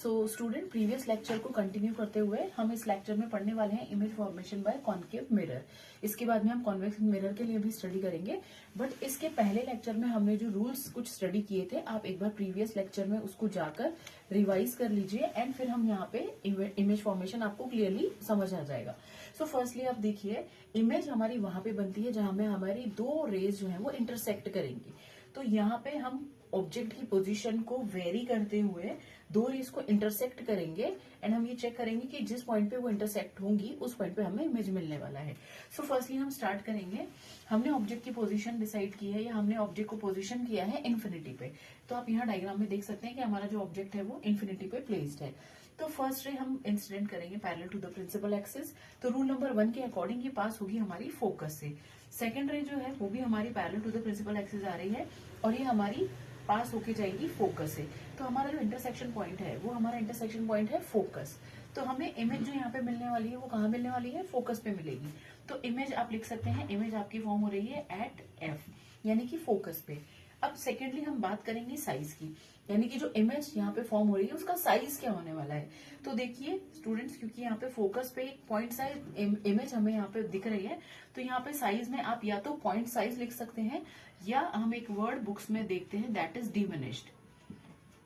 So student, previous lecture को continue करते हुए हम इस लेक्चर में पढ़ने वाले हैं image formation by concave mirror. इसके बाद में हम कॉन्वेक्स मिरर के लिए भी स्टडी करेंगे, बट इसके पहले लेक्चर में हमने जो रूल्स कुछ स्टडी किए थे, आप एक बार प्रीवियस लेक्चर में उसको जाकर रिवाइज कर लीजिए एंड फिर हम यहाँ पे इमेज फॉर्मेशन आपको क्लियरली समझ आ जाएगा। सो फर्स्टली आप देखिए, इमेज हमारी वहां पे बनती है जहां में हमारी दो रेज जो है वो इंटरसेक्ट करेंगी। तो यहाँ पे हम ऑब्जेक्ट की पोजीशन को वेरी करते हुए दो रेज को इंटरसेक्ट करेंगे एंड हम ये चेक करेंगे कि जिस पॉइंट पे वो इंटरसेक्ट होंगी उस पॉइंट पे हमें इमेज मिलने वाला है। सो फर्स्टली हम स्टार्ट करेंगे। हमने ऑब्जेक्ट की पोजीशन डिसाइड की है या हमने ऑब्जेक्ट को पोजीशन किया है इन्फिनिटी पे। तो आप यहाँ डायग्राम में देख सकते हैं कि हमारा जो ऑब्जेक्ट है वो इन्फिनिटी पे प्लेस्ड है। तो फर्स्ट रे हम इंसिडेंट करेंगे parallel to the principal axis. तो रूल नंबर 1 के अकॉर्डिंग ये पास होगी हमारी फोकस से। सेकेंड रे जो है वो भी हमारी parallel to the principal axis आ रही है और ये हमारी पास होके जाएगी फोकस से। तो हमारा जो इंटरसेक्शन पॉइंट है वो हमारा इंटरसेक्शन पॉइंट है फोकस। तो हमें इमेज जो यहाँ पे मिलने वाली है वो कहाँ मिलने वाली है? फोकस पे मिलेगी। तो इमेज आप लिख सकते हैं, इमेज आपकी फॉर्म हो रही है एट एफ, यानी कि फोकस पे। अब सेकेंडली हम बात करेंगे साइज की, यानी कि जो इमेज यहाँ पे फॉर्म हो रही है उसका साइज क्या होने वाला है। तो देखिए स्टूडेंट्स, क्योंकि यहाँ पे फोकस पे एक पॉइंट साइज इमेज हमें यहाँ पे दिख रही है, तो यहाँ पे साइज में आप या तो पॉइंट साइज लिख सकते हैं या हम एक वर्ड बुक्स में देखते हैं दैट इज डिमिनिश्ड।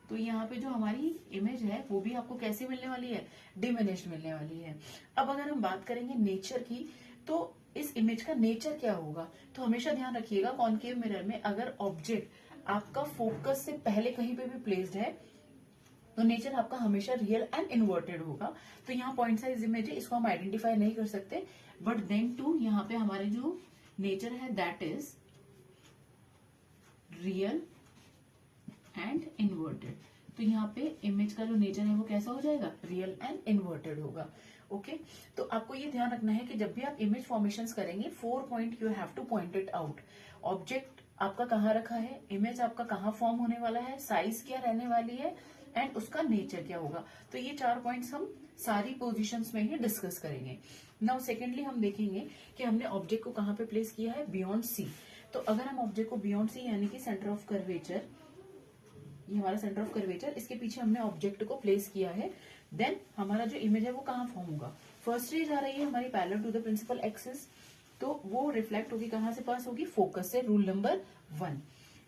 तो यहाँ पे जो हमारी इमेज है वो भी आपको कैसे मिलने वाली है? डिमिनिश्ड मिलने वाली है। अब अगर हम बात करेंगे नेचर की, तो इस इमेज का नेचर क्या होगा? तो हमेशा ध्यान रखिएगा, कॉन्केव मिरर में अगर ऑब्जेक्ट आपका फोकस से पहले कहीं पे भी प्लेस्ड है तो नेचर आपका हमेशा रियल एंड इन्वर्टेड होगा। तो यहाँ पॉइंट साइज इमेज है, इसको हम आइडेंटिफाई नहीं कर सकते, बट देन टू यहाँ पे हमारे जो नेचर है that is real and inverted. तो यहाँ पे इमेज का जो नेचर है वो कैसा हो जाएगा? रियल एंड इन्वर्टेड होगा। ओके, तो आपको ये ध्यान रखना है कि जब भी आप इमेज फॉर्मेशंस करेंगे, 4 point you have two point it out. Object आपका कहाँ रखा है, इमेज आपका कहाँ फॉर्म होने वाला है, साइज क्या रहने वाली है एंड उसका नेचर क्या होगा। तो ये 4 पॉइंट्स हम सारी पोजीशंस में ही डिस्कस करेंगे। नाउ सेकेंडली हम देखेंगे कि हमने ऑब्जेक्ट को कहाँ पे प्लेस किया है? Beyond C. तो अगर हम ऑब्जेक्ट को बियॉन्ड सी यानी कि सेंटर ऑफ कर्वेचर, ये हमारा सेंटर ऑफ कर्वेचर, इसके पीछे हमने ऑब्जेक्ट को प्लेस किया है, देन हमारा जो इमेज है वो कहाँ फॉर्म होगा? फर्स्ट रेज आ रही है हमारी parallel to the principal axis, तो वो रिफ्लेक्ट होगी कहाँ से पास होगी? फोकस से, रूल नंबर 1।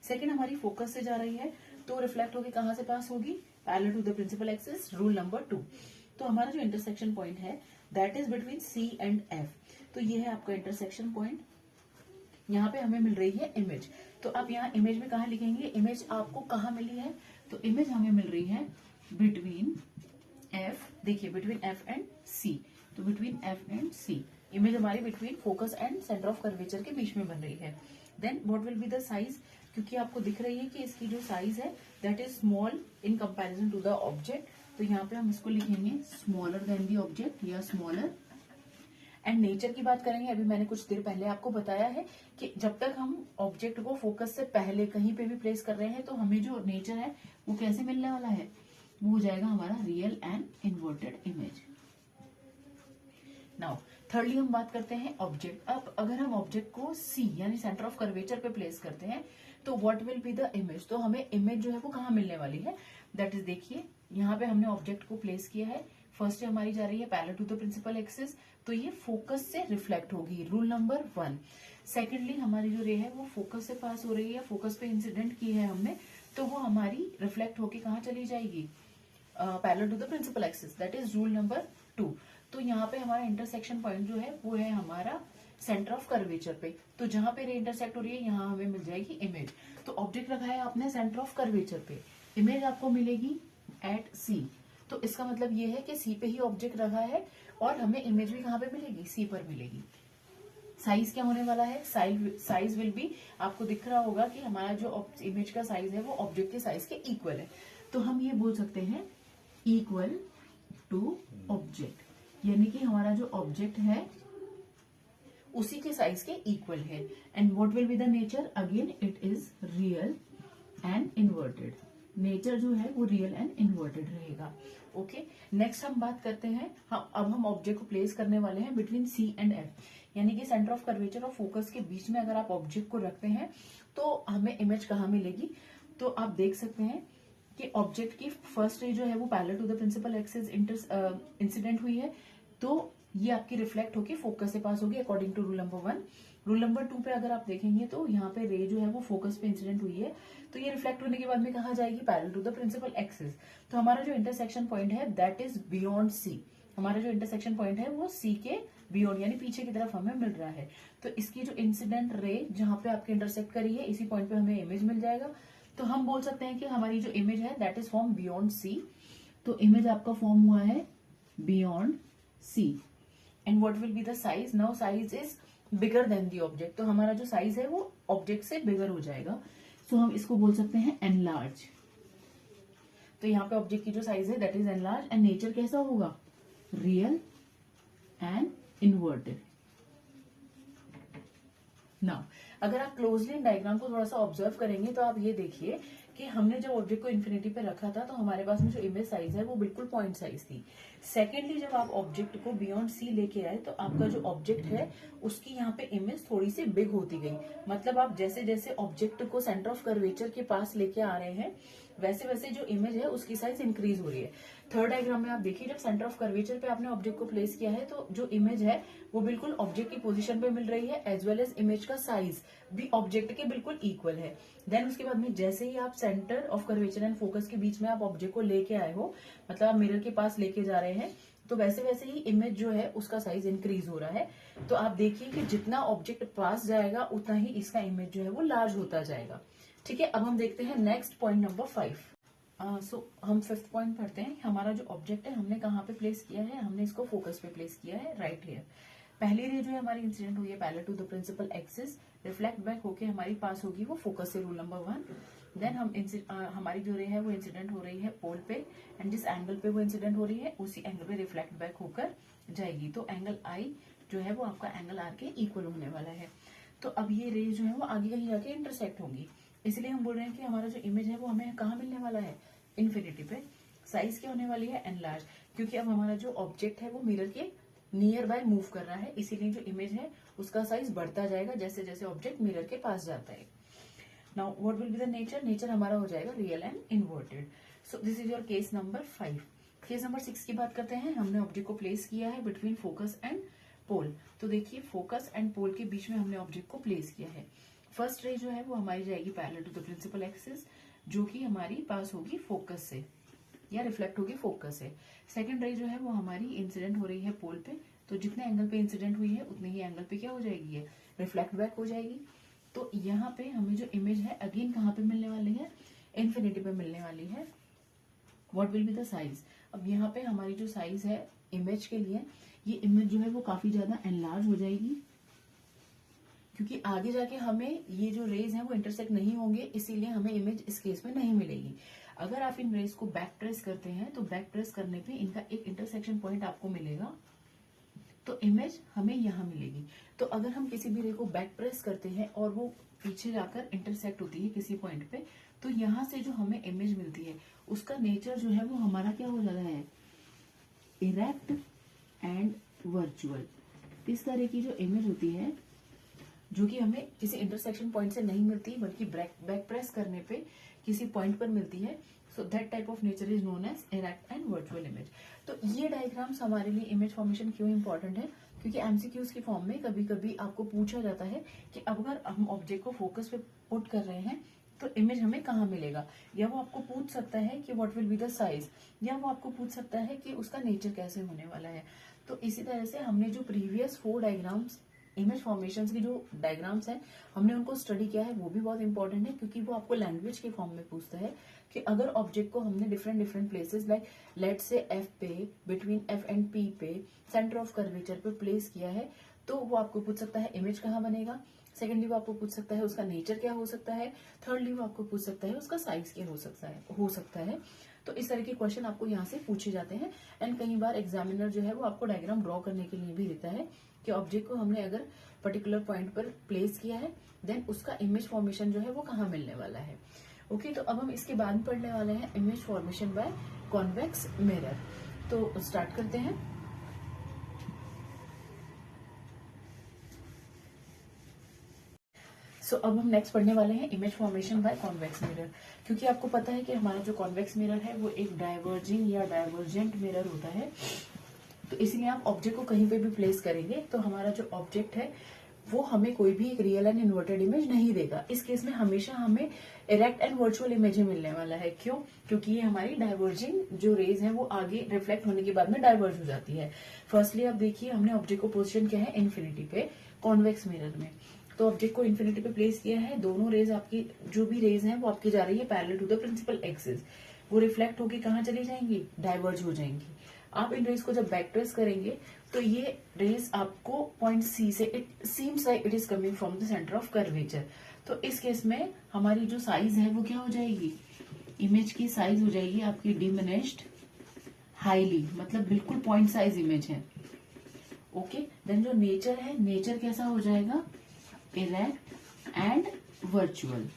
सेकेंड हमारी फोकस से जा रही है तो रिफ्लेक्ट होगी कहाँ से पास होगी? Parallel to the principal axis, rule number 2। तो हमारा जो इंटरसेक्शन पॉइंट है that is between C and F. तो ये है आपका इंटरसेक्शन पॉइंट, यहाँ पे हमें मिल रही है इमेज। तो आप यहाँ इमेज में कहा लिखेंगे? इमेज आपको कहाँ मिली है? तो इमेज हमें मिल रही है बिटवीन एफ, देखिए बिटवीन एफ एंड सी। तो between F and C image हमारी between focus and centre of curvature के बीच में बन रही है। Then what will be the size? क्योंकि आपको दिख रही है कि इसकी जो साइज है that is small in comparison to the object, तो यहाँ पे हम इसको लिखेंगे स्मॉलर देन द ऑब्जेक्ट या स्मॉलर। एंड नेचर की बात करेंगे, अभी मैंने कुछ देर पहले आपको बताया है कि जब तक हम ऑब्जेक्ट को फोकस से पहले कहीं पे भी प्लेस कर रहे हैं तो हमें जो नेचर है वो कैसे मिलने वाला है? वो हो जाएगा हमारा real and inverted image. Now thirdly हम बात करते हैं ऑब्जेक्ट। अब अगर हम ऑब्जेक्ट को सी यानी सेंटर ऑफ कर्वेचर पे प्लेस करते हैं तो what will be the image? तो हमें इमेज जो है वो कहाँ मिलने वाली है? दैट इज, देखिए यहाँ पे हमने ऑब्जेक्ट को प्लेस किया है, फर्स्ट हमारी जा रही है parallel to the principal axis, तो ये फोकस से रिफ्लेक्ट होगी, रूल नंबर 1। सेकेंडली हमारी जो रे है वो फोकस से पास हो रही है, फोकस पे इंसिडेंट की है हमने, तो वो हमारी रिफ्लेक्ट होके कहाँ चली जाएगी? Parallel to the principal axis, that is rule number 2। तो यहाँ पे हमारा इंटरसेक्शन पॉइंट जो है वो है हमारा सेंटर ऑफ कर्वेचर पे। तो जहां पे रे इंटरसेक्ट हो रही है यहाँ हमें मिल जाएगी इमेज। तो ऑब्जेक्ट रखा है आपने सेंटर ऑफ कर्वेचर पे, इमेज आपको मिलेगी एट सी। तो इसका मतलब ये है कि सी पे ही ऑब्जेक्ट रखा है और हमें इमेज भी कहाँ पे मिलेगी? सी पर मिलेगी। साइज क्या होने वाला है? साइज विल बी, आपको दिख रहा होगा कि हमारा जो इमेज का साइज है वो ऑब्जेक्ट के साइज के इक्वल है। तो हम ये बोल सकते हैं इक्वल टू ऑब्जेक्ट, यानी कि हमारा जो ऑब्जेक्ट है उसी के साइज के इक्वल है। And what will be the nature? Again it is real and inverted. Nature जो है वो रियल एंड इन्वर्टेड रहेगा। ओके, नेक्स्ट हम बात करते हैं, अब हम ऑब्जेक्ट को प्लेस करने वाले हैं बिटवीन सी एंड एफ, यानी कि सेंटर ऑफ कर्वेचर और फोकस के बीच में अगर आप ऑब्जेक्ट को रखते हैं तो हमें इमेज कहाँ मिलेगी? तो आप देख सकते हैं कि ऑब्जेक्ट की फर्स्ट रे जो है वो parallel to the principal axis incident हुई है, तो ये आपकी रिफ्लेक्ट होके फोकस से पास होगी according to rule number 1। Rule number 2 पे अगर आप देखेंगे तो यहाँ पे रे जो है वो फोकस पे इंसिडेंट हुई है, तो ये रिफ्लेक्ट होने के बाद में कहा जाएगी parallel to the principal axis. तो हमारा जो इंटरसेक्शन पॉइंट है दैट इज बियॉन्ड सी। हमारा जो इंटरसेक्शन पॉइंट है वो सी के बियॉन्ड यानी पीछे की तरफ हमें मिल रहा है। तो इसकी जो इंसिडेंट रे जहां पे आपके इंटरसेक्ट करी है इसी पॉइंट पे हमें इमेज मिल जाएगा। तो हम बोल सकते हैं कि हमारी जो इमेज है that is form beyond C. तो इमेज आपका फॉर्म हुआ है beyond C. And what will be the size? Now size is bigger than the object. तो हमारा जो साइज है वो ऑब्जेक्ट से बिगर हो जाएगा। सो हम इसको बोल सकते हैं एनलार्ज। तो यहाँ पे ऑब्जेक्ट की जो साइज है that is enlarge. And nature कैसा होगा? Real and inverted. नाउ अगर आप क्लोजली इन डायग्राम को थोड़ा सा ऑब्जर्व करेंगे तो आप ये देखिए कि हमने जब ऑब्जेक्ट को इन्फिनिटी पे रखा था तो हमारे पास में जो इमेज साइज है वो बिल्कुल पॉइंट साइज थी। सेकेंडली जब आप ऑब्जेक्ट को बियॉन्ड सी लेके आए तो आपका जो ऑब्जेक्ट है उसकी यहाँ पे इमेज थोड़ी सी बिग होती गई। मतलब आप जैसे जैसे ऑब्जेक्ट को सेंटर ऑफ कर्वेचर के पास लेके आ रहे हैं वैसे वैसे जो इमेज है उसकी साइज इंक्रीज हो रही है। थर्ड डायग्राम में आप देखिए जब सेंटर ऑफ कर्वेचर पे आपने ऑब्जेक्ट को प्लेस किया है तो जो इमेज है वो बिल्कुल ऑब्जेक्ट की पोजीशन पे मिल रही है एज वेल एज इमेज का साइज भी ऑब्जेक्ट के बिल्कुल इक्वल है। देन उसके बाद में जैसे ही आप centre of curvature and focus के बीच में आप ऑब्जेक्ट को लेके आए हो, मतलब आप मिरर के पास लेके जा रहे हैं, तो वैसे वैसे ही इमेज जो है उसका साइज इंक्रीज हो रहा है। तो आप देखिए कि जितना ऑब्जेक्ट पास जाएगा उतना ही इसका इमेज जो है वो लार्ज होता जाएगा। ठीक है, अब हम देखते हैं नेक्स्ट पॉइंट नंबर 5। हम 5th पॉइंट पढ़ते हैं। हमारा जो ऑब्जेक्ट है हमने कहाँ पे प्लेस किया है? हमने इसको फोकस पे प्लेस किया है, राइट हियर। पहली रे जो है हमारी इंसिडेंट हुई है parallel to the principal axis, reflect back होके हमारी पास होगी वो फोकस से, रूल नंबर 1। देन हमारी जो रे है वो इंसिडेंट हो रही है पोल पे, एंड जिस एंगल पे वो इंसिडेंट हो रही है उसी एंगल पे रिफ्लेक्ट बैक होकर जाएगी। तो एंगल आई जो है वो आपका एंगल आर के इक्वल होने वाला है। तो अब ये रे जो है वो आगे कहीं जाके इंटरसेक्ट होंगी, इसलिए हम बोल रहे हैं कि हमारा जो इमेज है वो हमें कहाँ मिलने वाला है? इन्फिनिटी पे। साइज क्या होने वाली है? एनलार्ज, क्योंकि अब हमारा जो ऑब्जेक्ट है वो मिरर के नियर बाय मूव कर रहा है, इसीलिए जो इमेज है उसका साइज बढ़ता जाएगा जैसे जैसे ऑब्जेक्ट मिरर के पास जाता है। Now what will be the nature? Nature हमारा हो जाएगा real and inverted. So this is your case number 5। Case number 6 की बात करते हैं। हमने ऑब्जेक्ट को प्लेस किया है बिटवीन फोकस एंड पोल। तो देखिए फोकस एंड पोल के बीच में हमने ऑब्जेक्ट को प्लेस किया है। फर्स्ट रे जो है वो हमारी जाएगी parallel to the principal axis, जो कि हमारी पास होगी फोकस से या रिफ्लेक्ट होगी फोकस से। सेकंड रे जो है वो हमारी इंसिडेंट हो रही है पोल पे, तो जितने एंगल पे इंसिडेंट हुई है उतने ही एंगल पे क्या हो जाएगी? है रिफ्लेक्ट बैक हो जाएगी। तो यहाँ पे हमें जो इमेज है अगेन कहाँ पे मिलने वाली है? इन्फिनिटी पे मिलने वाली है। What will be the size? अब यहाँ पे हमारी जो साइज है इमेज के लिए, ये इमेज जो है वो काफी ज्यादा एनलार्ज हो जाएगी, क्योंकि आगे जाके हमें ये जो रेज हैं वो इंटरसेक्ट नहीं होंगे, इसीलिए हमें इमेज इस केस में नहीं मिलेगी। अगर आप इन रेज को बैक ट्रेस करते हैं तो बैक ट्रेस करने पे इनका एक इंटरसेक्शन पॉइंट आपको मिलेगा, तो इमेज हमें यहाँ मिलेगी। तो अगर हम किसी भी रे को बैक ट्रेस करते हैं और वो पीछे जाकर इंटरसेक्ट होती है किसी पॉइंट पे, तो यहाँ से जो हमें इमेज मिलती है उसका नेचर जो है वो हमारा क्या हो जाता है? Erect and virtual. इस तरह की जो इमेज होती है जो कि हमें किसी इंटरसेक्शन पॉइंट से नहीं मिलती बल्कि बैक प्रेस करने पे किसी पॉइंट पर मिलती है। So that type of nature is known as erect and virtual image. तो ये डायग्राम्स हमारे लिए इमेज फॉर्मेशन क्यों इंपॉर्टेंट है? क्योंकि एमसीक्यूज की फॉर्म में कभी कभी आपको पूछा जाता है कि अगर हम ऑब्जेक्ट को फोकस पे पुट कर रहे हैं तो इमेज हमें कहाँ मिलेगा, या वो आपको पूछ सकता है कि what will be the size, या वो आपको पूछ सकता है कि उसका नेचर कैसे होने वाला है। तो इसी तरह से हमने जो प्रीवियस 4 डायग्राम्स इमेज फॉर्मेशन की जो डायग्राम्स हैं हमने उनको स्टडी किया है, वो भी बहुत इंपॉर्टेंट है, क्योंकि वो आपको लैंग्वेज के फॉर्म में पूछता है कि अगर ऑब्जेक्ट को हमने डिफरेंट प्लेसेस लाइक लेट से एफ पे, बिटवीन एफ एंड पी पे, सेंटर ऑफ कर्वेचर पे प्लेस किया है, तो वो आपको पूछ सकता है इमेज कहाँ बनेगा। सेकेंडली वो आपको पूछ सकता है उसका नेचर क्या हो सकता है। थर्डली वो आपको पूछ सकता है उसका साइज क्या हो सकता है। तो इस तरह के क्वेश्चन आपको यहाँ से पूछे जाते हैं। एंड कई बार एग्जामिनर जो है वो आपको डायग्राम ड्रॉ करने के लिए भी देता है कि ऑब्जेक्ट को हमने अगर पर्टिकुलर पॉइंट पर प्लेस किया है देन उसका इमेज फॉर्मेशन जो है वो कहाँ मिलने वाला है। ओके, तो अब हम इसके बाद पढ़ने वाले हैं image formation by convex mirror. तो स्टार्ट करते हैं। सो अब हम नेक्स्ट पढ़ने वाले हैं image formation by convex mirror. क्योंकि आपको पता है कि हमारा जो कॉन्वेक्स मिरर है वो एक डाइवर्जिंग या डाइवर्जेंट मिरर होता है, तो इसीलिए आप ऑब्जेक्ट को कहीं पे भी प्लेस करेंगे तो हमारा जो ऑब्जेक्ट है वो हमें कोई भी एक रियल एंड इन्वर्टेड इमेज नहीं देगा। इस केस में हमेशा हमें इरेक्ट एंड वर्चुअल इमेज ही मिलने वाला है। क्यों? क्योंकि ये हमारी डाइवर्जिंग जो रेज है वो आगे रिफ्लेक्ट होने के बाद में डाइवर्ज हो जाती है। फर्स्टली आप देखिए, हमने ऑब्जेक्ट को पोजिशन किया है इन्फिनिटी पे कॉन्वेक्स मिरर में। तो ऑब्जेक्ट को इन्फिनिटी पे प्लेस किया है, दोनों रेज आपकी जो भी रेज है वो आपकी जा रही है parallel to the principal axis. वो रिफ्लेक्ट होके कहाँ चली जाएंगी? डाइवर्ज हो जाएंगी। आप इन रेज को जब बैक ट्रेस करेंगे तो ये रेज आपको पॉइंट सी से, it seems like it is coming from the centre of curvature. तो इस केस में हमारी जो साइज है वो क्या हो जाएगी? इमेज की साइज हो जाएगी आपकी डिमिनिश्ड हाईली, मतलब बिल्कुल पॉइंट साइज इमेज है। ओके, देन जो नेचर है, नेचर कैसा हो जाएगा? Erect and virtual.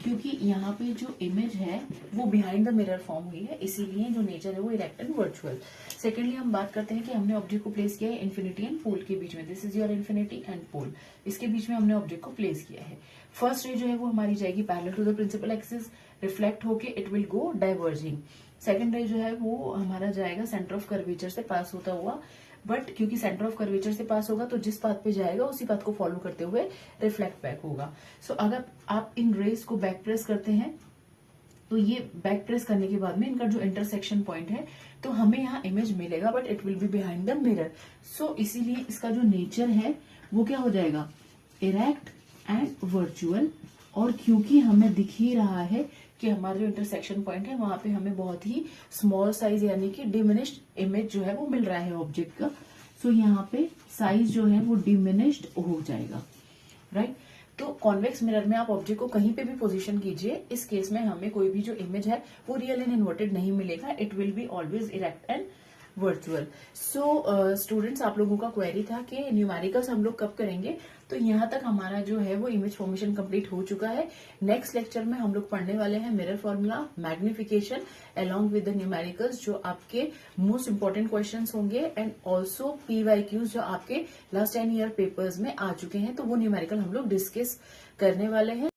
क्योंकि यहाँ पे जो इमेज है वो बिहाइंड द मिरर फॉर्म हुई है, इसीलिए जो नेचर है वो इरेक्ट एंड वर्चुअल। सेकेंडली हम बात करते हैं कि हमने ऑब्जेक्ट को प्लेस किया है इन्फिनिटी एंड पोल के बीच में। This is your infinity and pole, इसके बीच में हमने ऑब्जेक्ट को प्लेस किया है। फर्स्ट रे जो है वो हमारी जाएगी parallel to the principal axis, reflect होके it will go diverging. Second ray जो है वो हमारा जाएगा सेंटर ऑफ कर्वेचर से पास होता हुआ, बट क्योंकि सेंटर ऑफ कर्वेचर से पास होगा तो जिस पाथ पे जाएगा उसी पाथ को फॉलो करते हुए रिफ्लेक्ट बैक होगा। सो अगर आप इन रेज को बैक प्रेस करते हैं तो ये बैक प्रेस करने के बाद में इनका जो इंटरसेक्शन पॉइंट है तो हमें यहाँ इमेज मिलेगा, but it will be behind the mirror. So इसीलिए इसका जो नेचर है वो क्या हो जाएगा? Erect and virtual. और क्योंकि हमें दिख ही रहा है कि हमारा जो इंटरसेक्शन पॉइंट है वहां पे हमें बहुत ही स्मॉल साइज यानी कि डिमिनिश्ड इमेज जो है वो मिल रहा है ऑब्जेक्ट का। सो यहाँ पे साइज जो है वो डिमिनिश्ड हो जाएगा, राइट। तो कॉन्वेक्स मिरर में आप ऑब्जेक्ट को कहीं पे भी पोजीशन कीजिए, इस केस में हमें कोई भी जो इमेज है वो रियल एंड इन्वर्टेड नहीं मिलेगा, it will be always erect and virtual. So students, आप लोगों का क्वेरी था कि न्यूमेरिकल्स हम लोग कब करेंगे, तो यहाँ तक हमारा जो है वो इमेज फॉर्मेशन कंप्लीट हो चुका है। नेक्स्ट लेक्चर में हम लोग पढ़ने वाले हैं mirror formula, magnification along with the numericals, जो आपके मोस्ट इंपॉर्टेंट क्वेश्चंस होंगे, एंड ऑल्सो PYQs जो आपके लास्ट 10 ईयर पेपर्स में आ चुके हैं, तो वो न्यूमेरिकल हम लोग डिस्कस करने वाले हैं।